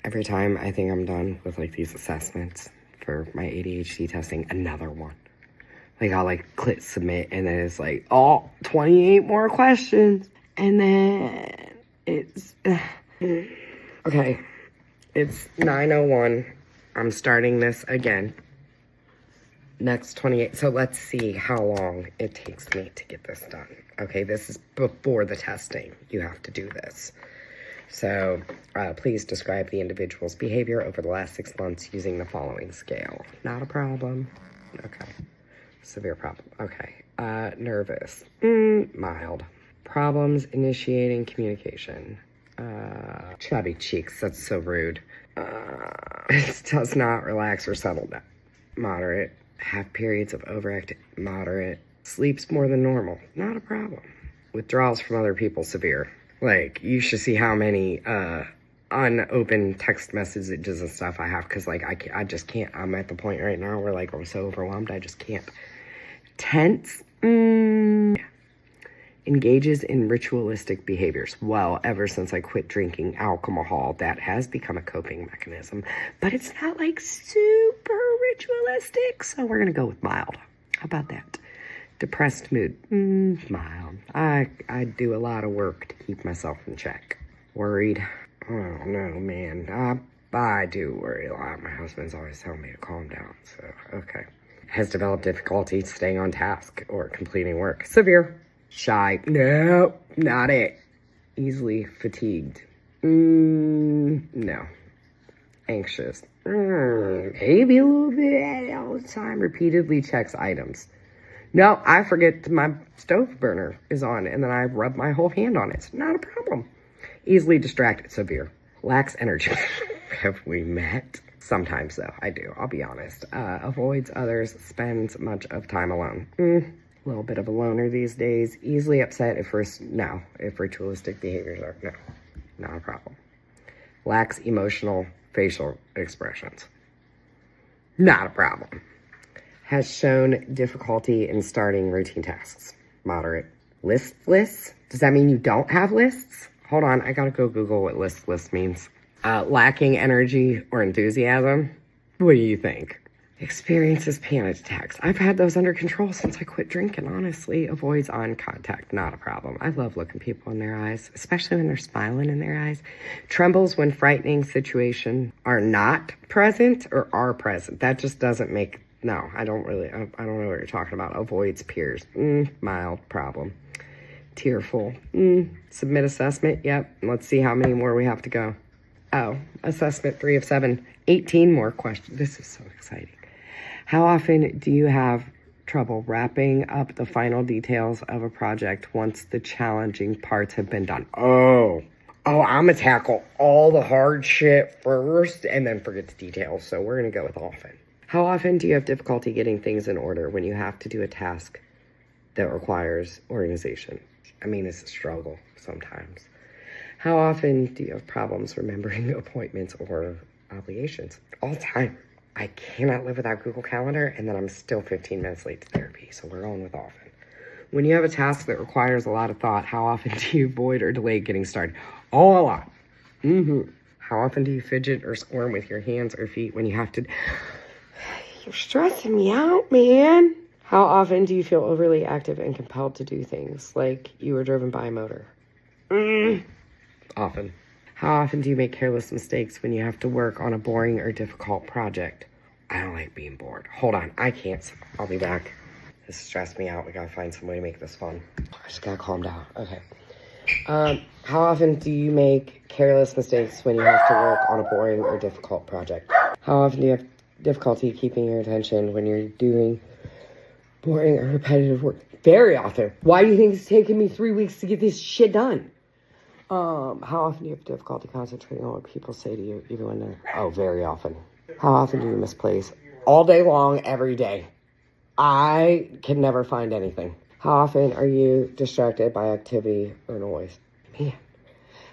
Every time I think I'm done with like these assessments for my ADHD testing, another one. Like I'll like click submit and then it's like, oh, 28 more questions. And then it's, okay, it's 9:01. I'm starting this again. Next 28. So let's see how long it takes me to get this done. Okay, this is before the testing. You have to do this. So please describe the individual's behavior over the last 6 months using the following scale. Not a problem. Okay. Severe problem. Okay. Nervous. Mild. Problems initiating communication. Chubby cheeks. That's so rude. It does not relax or settle down. Moderate. Have periods of overactive. Moderate. Sleeps more than normal. Not a problem. Withdrawals from other people. Severe. Like, you should see how many unopened text messages and stuff I have, because, like, I just can't. I'm at the point right now where, like, I'm so overwhelmed, I just can't. Tense. Engages in ritualistic behaviors. Well, ever since I quit drinking alcohol, that has become a coping mechanism. But it's not, like, super ritualistic, so we're going to go with mild. How about that? Depressed mood. Mild. I do a lot of work to keep myself in check. Worried. Oh, no, man. I do worry a lot. My husband's always telling me to calm down, so, okay. Has developed difficulty staying on task or completing work. Severe. Shy. No, not it. Easily fatigued. No. Anxious. Maybe a little bit all the time. Repeatedly checks items. No, I forget my stove burner is on, and then I rub my whole hand on it. It's not a problem. Easily distracted. Severe. Lacks energy. Have we met? Sometimes, though. I do. I'll be honest. Avoids others. Spends much of time alone. A little bit of a loner these days. Easily upset if ritualistic behaviors are. No, not a problem. Lacks emotional facial expressions. Not a problem. Has shown difficulty in starting routine tasks. Moderate. Listless? Does that mean you don't have lists? Hold on, I gotta go Google what listless means. Lacking energy or enthusiasm? What do you think? Experiences panic attacks. I've had those under control since I quit drinking, honestly. Avoids eye contact. Not a problem. I love looking people in their eyes, especially when they're smiling in their eyes. Trembles when frightening situations are not present or are present. That just doesn't make... No, I don't know what you're talking about. Avoids peers. Mild problem. Tearful. Submit assessment. Yep. Let's see how many more we have to go. Oh, assessment 3 of 7. 18 more questions. This is so exciting. How often do you have trouble wrapping up the final details of a project once the challenging parts have been done? Oh, I'm going to tackle all the hard shit first and then forget the details. So we're going to go with often. How often do you have difficulty getting things in order when you have to do a task that requires organization? I mean, it's a struggle sometimes. How often do you have problems remembering appointments or obligations? All the time. I cannot live without Google Calendar, and then I'm still 15 minutes late to therapy, so we're going with often. When you have a task that requires a lot of thought, how often do you avoid or delay getting started? Oh, a lot. How often do you fidget or squirm with your hands or feet when you have to... You're stressing me out, man. How often do you feel overly active and compelled to do things like you were driven by a motor? Often. How often do you make careless mistakes when you have to work on a boring or difficult project? I don't like being bored. Hold on, I can't. I'll be back. This stressed me out. We gotta find some way to make this fun. I just gotta calm down. Okay. How often do you make careless mistakes when you have to work on a boring or difficult project? How often do you have difficulty keeping your attention when you're doing boring or repetitive work? Very often. Why do you think it's taken me 3 weeks to get this shit done? How often do you have difficulty concentrating on what people say to you, even when they're... Oh, very often. How often do you misplace? All day long, every day. I can never find anything. How often are you distracted by activity or noise? Man.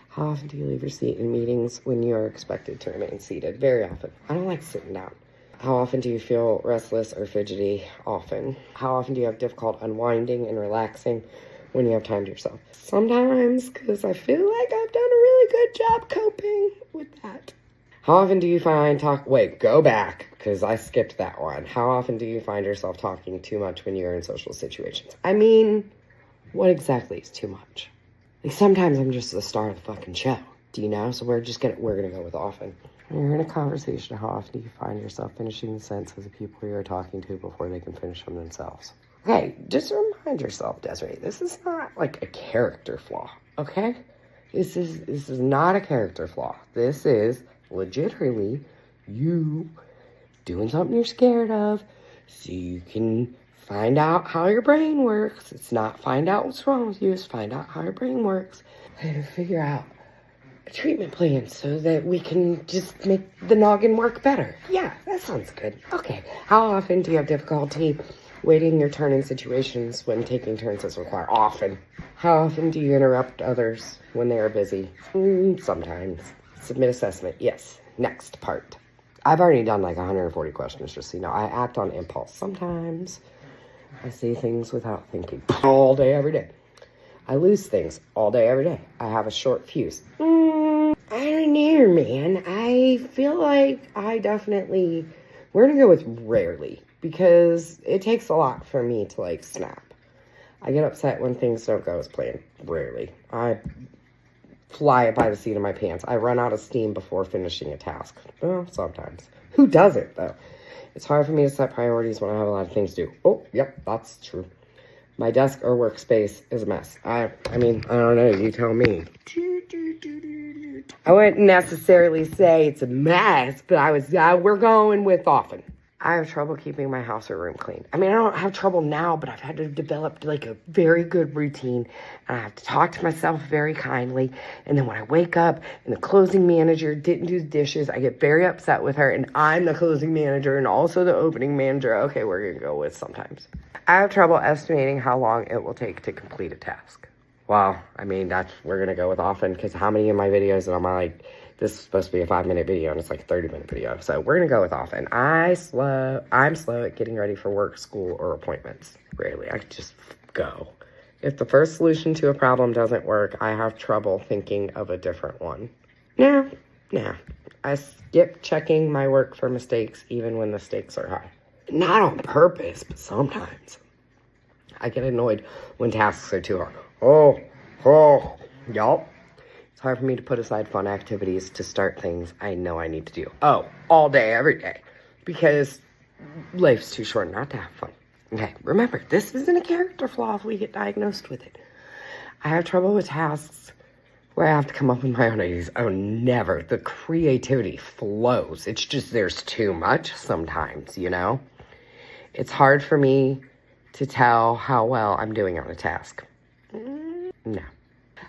How often do you leave your seat in meetings when you are expected to remain seated? Very often. I don't like sitting down. How often do you feel restless or fidgety? Often. How often do you have difficulty unwinding and relaxing when you have time to yourself? Sometimes, because I feel like I've done a really good job coping with that. How often do you find wait, go back, because I skipped that one. How often do you find yourself talking too much when you're in social situations? I mean, what exactly is too much? Like, sometimes I'm just the star of the fucking show. Do you know? So we're gonna go with often. When you're in a conversation, how often do you find yourself finishing the sentences of the people you're talking to before they can finish them themselves? Okay, just remind yourself, Desiree, this is not like a character flaw, okay? This is not a character flaw. This is legitimately you doing something you're scared of so you can find out how your brain works. It's not find out what's wrong with you, it's find out how your brain works and figure out a treatment plan so that we can just make the noggin work better. Yeah, that sounds good. Okay, how often do you have difficulty waiting your turn in situations when taking turns is required? Often. How often do you interrupt others when they are busy? Sometimes. Submit assessment. Yes. Next part. I've already done like 140 questions, just so you know. I act on impulse. Sometimes I say things without thinking. All day, every day. I lose things all day, every day. I have a short fuse. I don't know, man. I feel like I definitely... We're going to go with rarely, because it takes a lot for me to, like, snap. I get upset when things don't go as planned. Rarely. I fly by the seat of my pants. I run out of steam before finishing a task. Well, sometimes. Who doesn't, though? It's hard for me to set priorities when I have a lot of things to do. Oh, yep, that's true. My desk or workspace is a mess. I mean, I don't know. You tell me. I wouldn't necessarily say it's a mess, but we're going with often. I have trouble keeping my house or room clean. I mean, I don't have trouble now, but I've had to develop like a very good routine. And I have to talk to myself very kindly. And then when I wake up and the closing manager didn't do the dishes, I get very upset with her. And I'm the closing manager and also the opening manager. Okay, we're going to go with sometimes. I have trouble estimating how long it will take to complete a task. Well, I mean, we're going to go with often, because how many of my videos am I like, this is supposed to be a 5-minute video and it's like a 30-minute video. So we're going to go with often. I'm slow at getting ready for work, school, or appointments. Rarely. I just go. If the first solution to a problem doesn't work, I have trouble thinking of a different one. Nah. I skip checking my work for mistakes even when the stakes are high. Not on purpose, but sometimes. I get annoyed when tasks are too hard. Yup. It's hard for me to put aside fun activities to start things I know I need to do. All day, every day. Because life's too short not to have fun. Okay, remember, this isn't a character flaw if we get diagnosed with it. I have trouble with tasks where I have to come up with my own ideas. Oh, never. The creativity flows. It's just there's too much sometimes, you know? It's hard for me to tell how well I'm doing on a task. No.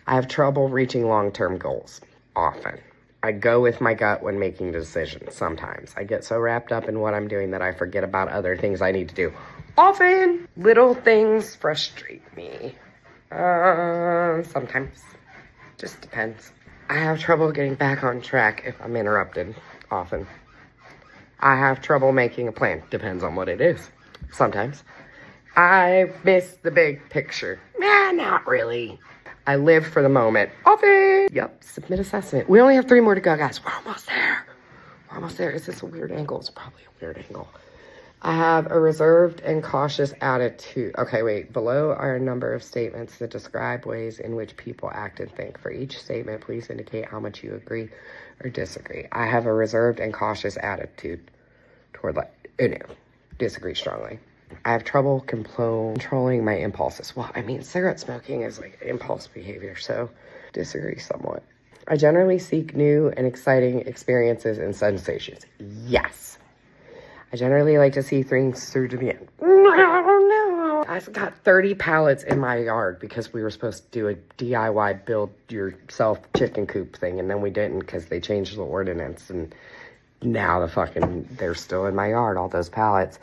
I have trouble reaching long-term goals. Often. I go with my gut when making decisions. Sometimes. I get so wrapped up in what I'm doing that I forget about other things I need to do. Often. Little things frustrate me. Sometimes. Just depends. I have trouble getting back on track if I'm interrupted. Often. I have trouble making a plan. Depends on what it is. Sometimes. I miss the big picture. Nah, not really. I live for the moment. Often. Yep, submit assessment. We only have 3 more to go, guys. We're almost there. Is this a weird angle? It's probably a weird angle. I have a reserved and cautious attitude. Okay, wait. Below are a number of statements that describe ways in which people act and think. For each statement, please indicate how much you agree or disagree. I have a reserved and cautious attitude toward disagree strongly. I have trouble controlling my impulses. Well, I mean, cigarette smoking is like impulse behavior, so disagree somewhat. I generally seek new and exciting experiences and sensations. Yes. I generally like to see things through to the end. No. I've got 30 pallets in my yard because we were supposed to do a DIY build yourself chicken coop thing, and then we didn't because they changed the ordinance, and now they're still in my yard, all those pallets.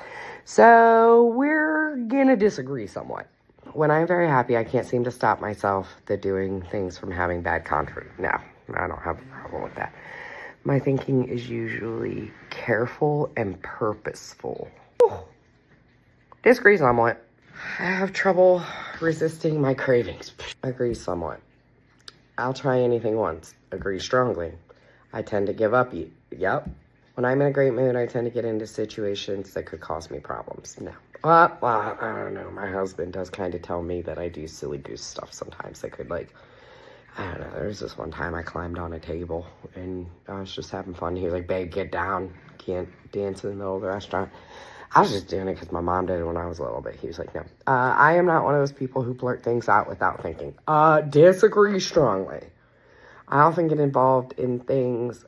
So we're gonna disagree somewhat. When I'm very happy, I can't seem to stop myself doing things from having bad confidence. No, I don't have a problem with that. My thinking is usually careful and purposeful. Disagree somewhat. I have trouble resisting my cravings. Agree somewhat. I'll try anything once. Agree strongly. I tend to give up. Yep. When I'm in a great mood, I tend to get into situations that could cause me problems. No. Well, I don't know. My husband does kind of tell me that I do silly goose stuff sometimes that could, like, I don't know. There was this one time I climbed on a table and I was just having fun. He was like, babe, get down. Can't dance in the middle of the restaurant. I was just doing it because my mom did it when I was little, but he was like, no. I am not one of those people who blurt things out without thinking. Disagree strongly. I often get involved in things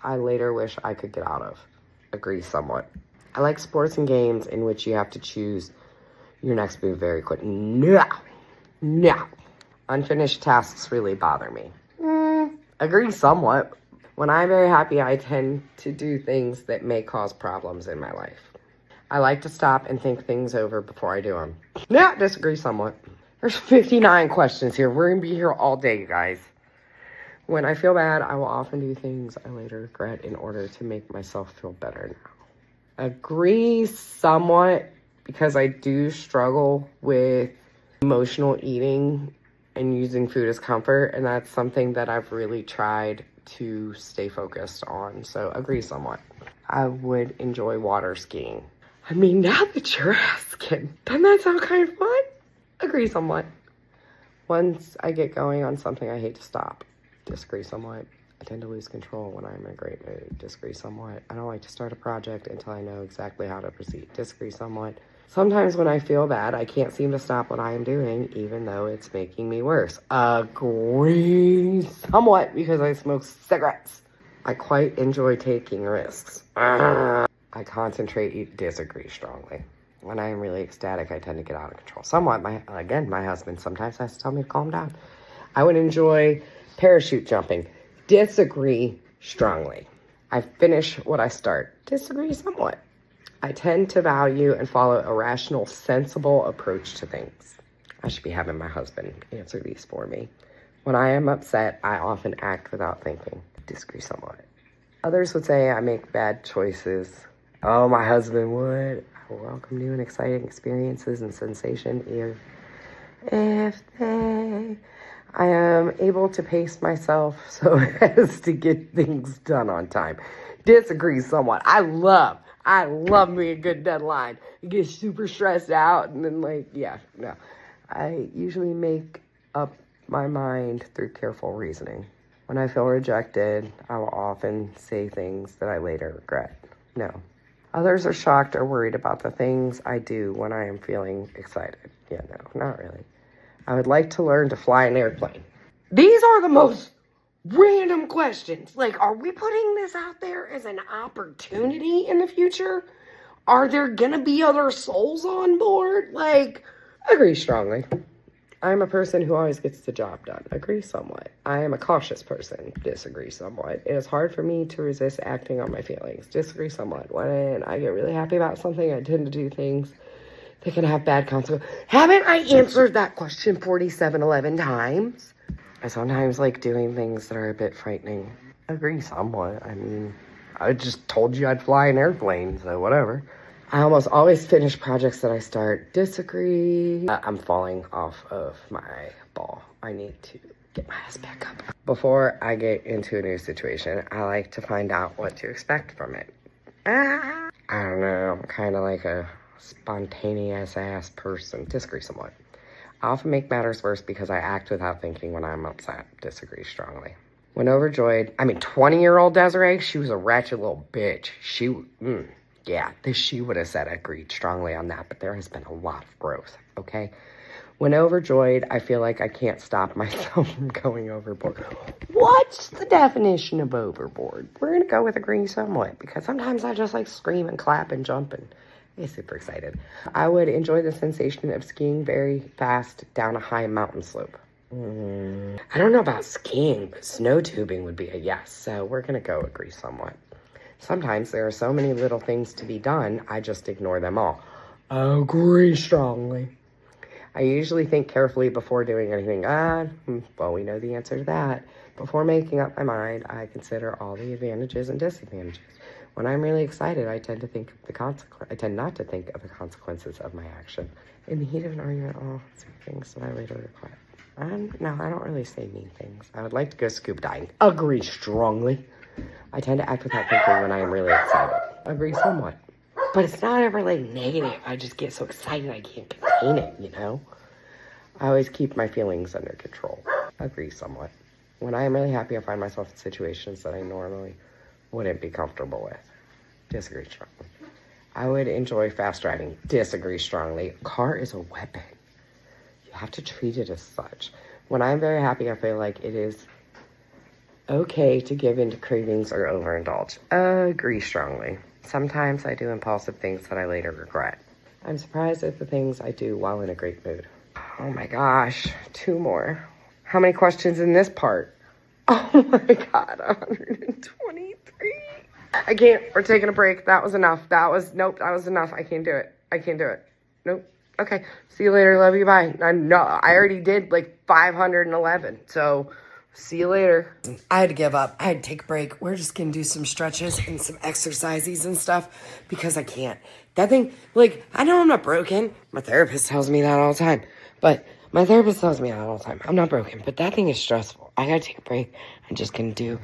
I later wish I could get out of. Agree somewhat. I like sports and games in which you have to choose your next move very quick. No. Unfinished tasks really bother me. Agree somewhat. When I'm very happy, I tend to do things that may cause problems in my life. I like to stop and think things over before I do them. Yeah, disagree somewhat. There's 59 questions here. We're going to be here all day, you guys. When I feel bad, I will often do things I later regret in order to make myself feel better now. Agree somewhat, because I do struggle with emotional eating and using food as comfort, and that's something that I've really tried to stay focused on. So agree somewhat. I would enjoy water skiing. I mean, now that you're asking, doesn't that sound kind of fun? Agree somewhat. Once I get going on something, I hate to stop. Disagree somewhat. I tend to lose control when I'm in a great mood. Disagree somewhat. I don't like to start a project until I know exactly how to proceed. Disagree somewhat. Sometimes when I feel bad, I can't seem to stop what I am doing, even though it's making me worse. Agree somewhat, because I smoke cigarettes. I quite enjoy taking risks. I concentrate. Disagree strongly. When I am really ecstatic, I tend to get out of control. Somewhat. My husband sometimes has to tell me to calm down. I would enjoy parachute jumping. Disagree strongly. I finish what I start. Disagree somewhat. I tend to value and follow a rational, sensible approach to things. I should be having my husband answer these for me. When I am upset, I often act without thinking. Disagree somewhat. Others would say I make bad choices. Oh, my husband would. I welcome new and exciting experiences and sensation if I am able to pace myself so as to get things done on time. Disagree somewhat. I love me a good deadline. I get super stressed out and then I usually make up my mind through careful reasoning. When I feel rejected, I will often say things that I later regret. No. Others are shocked or worried about the things I do when I am feeling excited. Yeah, no, not really. I would like to learn to fly an airplane. These are the most random questions. Like, are we putting this out there as an opportunity in the future? Are there gonna be other souls on board? Like, agree strongly. I'm a person who always gets the job done. Agree somewhat. I am a cautious person. Disagree somewhat. It is hard for me to resist acting on my feelings. Disagree somewhat. When I get really happy about something, I tend to do things that can have bad consequences. Haven't I answered that question 4711 times? I sometimes like doing things that are a bit frightening. Agree somewhat. I mean, I just told you I'd fly an airplane, so whatever. I almost always finish projects that I start. Disagree. I'm falling off of my ball. I need to get my ass back up. Before I get into a new situation, I like to find out what to expect from it. I don't know. I'm kind of like a spontaneous ass person. Disagree somewhat. I often make matters worse because I act without thinking when I'm upset. Disagree strongly. When overjoyed, 20-year-old Desiree, she was a ratchet little bitch. She would have said agreed strongly on that, but there has been a lot of growth, okay? When overjoyed, I feel like I can't stop myself from going overboard. What's the definition of overboard? We're going to go with agree somewhat, because sometimes I just like scream and clap and jump and I'm super excited. I would enjoy the sensation of skiing very fast down a high mountain slope. I don't know about skiing, but snow tubing would be a yes, so we're going to go agree somewhat. Sometimes there are so many little things to be done, I just ignore them all. Agree strongly. I usually think carefully before doing anything. Well, we know the answer to that. Before making up my mind, I consider all the advantages and disadvantages. When I'm really excited, I tend not to think of the consequences of my action. In the heat of an argument, I'll say things that I later regret. No, I don't really say mean things. I would like to go scuba diving. Agree strongly. I tend to act without thinking when I am really excited. Agree somewhat. But it's not ever like negative. I just get so excited I can't contain it, you know? I always keep my feelings under control. Agree somewhat. When I am really happy, I find myself in situations that I normally wouldn't be comfortable with. Disagree strongly. I would enjoy fast driving. Disagree strongly. A car is a weapon. You have to treat it as such. When I'm very happy, I feel like it is okay to give in to cravings or overindulge. Agree strongly. Sometimes I do impulsive things that I later regret. I'm surprised at the things I do while in a great mood. Oh my gosh, 2 more. How many questions in this part? Oh my God, 123. I can't, we're taking a break. That was enough. Nope, that was enough. I can't do it. Nope. Okay, see you later. Love you, bye. I already did like 511, so see you later. I had to give up. I had to take a break. We're just going to do some stretches and some exercises and stuff because I can't. That thing, like, I know I'm not broken. My therapist tells me that all the time. I'm not broken, but that thing is stressful. I got to take a break. I'm just going to do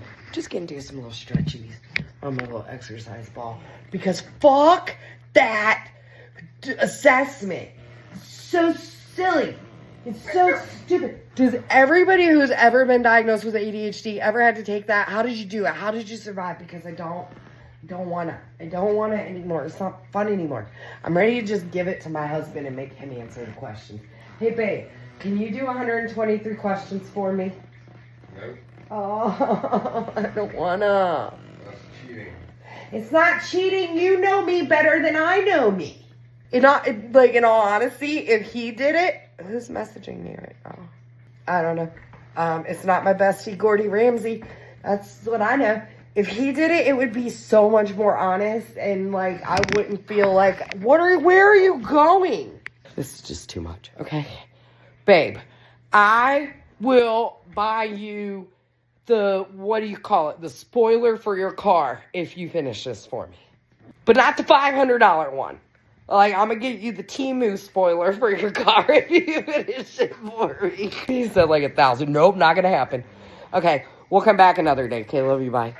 some little stretchies on my little exercise ball because fuck that assessment. It's so silly. It's so stupid. Does everybody who's ever been diagnosed with ADHD ever had to take that? How did you do it? How did you survive? Because I don't want it anymore. It's not fun anymore. I'm ready to just give it to my husband and make him answer the questions. Hey, babe, can you do 123 questions for me? Nope. Oh, I don't wanna. That's cheating. It's not cheating. You know me better than I know me. In all honesty, if he did it, who's messaging me right now? I don't know. It's not my bestie, Gordy Ramsey. That's what I know. If he did it, it would be so much more honest, and like I wouldn't feel like, where are you going? This is just too much. Okay, babe, I will buy you the spoiler for your car if you finish this for me, but not the $500 one. Like, I'm going to get you the Temu spoiler for your car if you finish it for me. He said like 1,000. Nope, not going to happen. Okay, we'll come back another day. Okay, love you, bye.